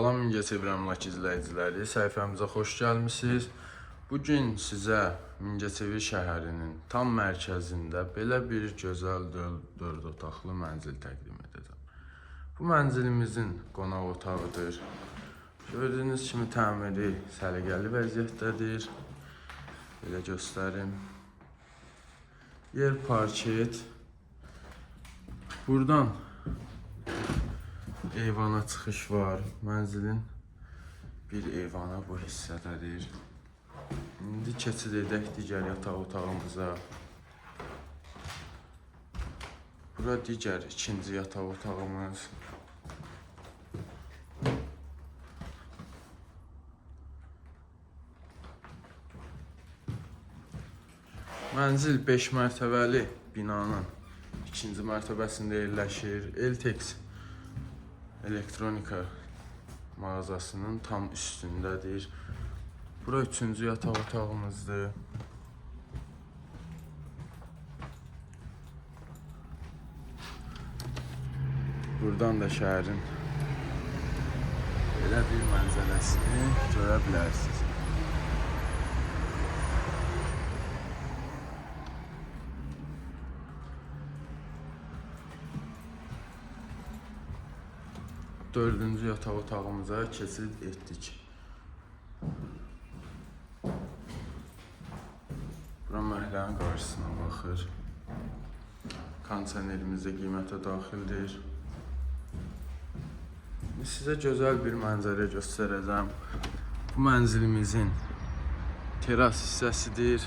Salam, Mingəçevir əmlak izləyiciləri, səhifəmizə xoş gəlmisiniz. Bugün sizə Mingəçevir şəhərinin tam mərkəzində belə bir gözəl 4 otaqlı mənzil təqdim edəcəm. Bu mənzilimizin qonaq otağıdır. Gördüyünüz kimi təmiri səliqəli vəziyyətdədir. Belə göstərim. Yer parket. Buradan eyvana çıxış var. Mənzilin bir eyvanı bu hissədədir. İndi keçid edək digər yataq otağımıza. Bura digər ikinci yataq otağımız. Mənzil 5 mərtəbəli binanın ikinci mərtəbəsində yerləşir. Eltex elektronika mağazasının tam üstündədir. Bura üçüncü yataq otağımızdır. Buradan da şəhərin belə bir mənzərəsini görə bilərsiniz. Dördüncü yataq otağımıza keçid etdik. Bura məhəllənin qarşısına baxır. Kondisionerimiz də qiymətə daxildir. Sizə gözəl bir mənzərə göstərəcəm. Bu mənzilimizin teras hissəsidir.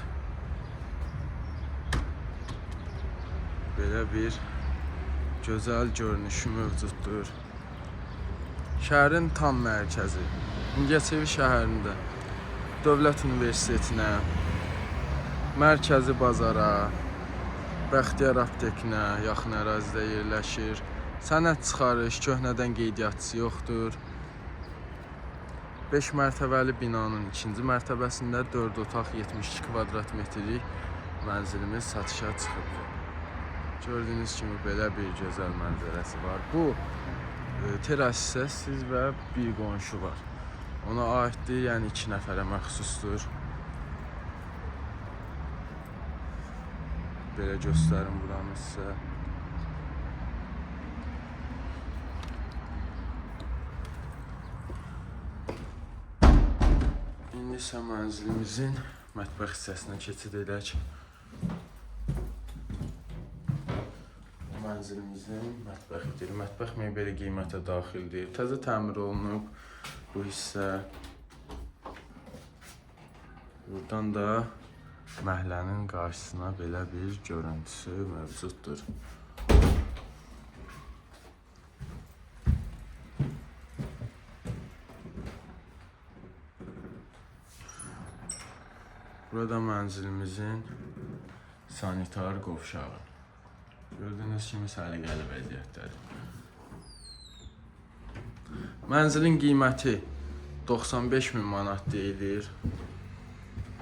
Belə bir gözəl görünüşü mövcuddur. Şəhərin tam mərkəzi, Mingəçevir şəhərində Dövlət Universitetinə, mərkəzi bazara, Bəxtiyar aptekinə yaxın ərazidə yerləşir. Sənəd çıxarış, köhnədən qeydiyyatçısı yoxdur. 5 mərtəbəli binanın ikinci mərtəbəsində 4 otaq 72 kvadrat metrlik mənzilimiz satışa çıxıb. Gördüyünüz kimi belə bir gözəl mənzərəsi var. Bu teras hissəsiz və bir qonşu var. Ona aiddir, yəni 2 nəfərə məxsusdur. Belə göstərim buranı sizə. İndi isə mənzilimizin mətbəx hissəsinə keçid edək. Mənzilimizin mətbəxidir. Mətbəx mebeli qiymətə daxildir. Təzə təmir olunub bu hissə. Buradan da məhəllənin qarşısına belə bir görüntüsü mövcuddur. Burada mənzilimizin sanitar qovşağı. Gördüyünüz kimi səliqəli vəziyyətdədir. Mənzilin qiyməti 95.000 manat deyilir.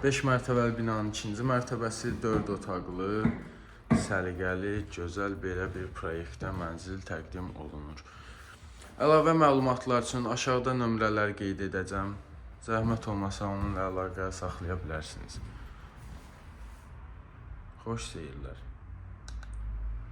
5 mərtəbəli binanın ikinci mərtəbəsi 4 otaqlı, səliqəli, gözəl belə bir proyektdə mənzil təqdim olunur. Əlavə məlumatlar üçün aşağıda nömrələr qeyd edəcəm. Zəhmət olmasa onunla əlaqə saxlaya bilərsiniz. Xoş seyirlər.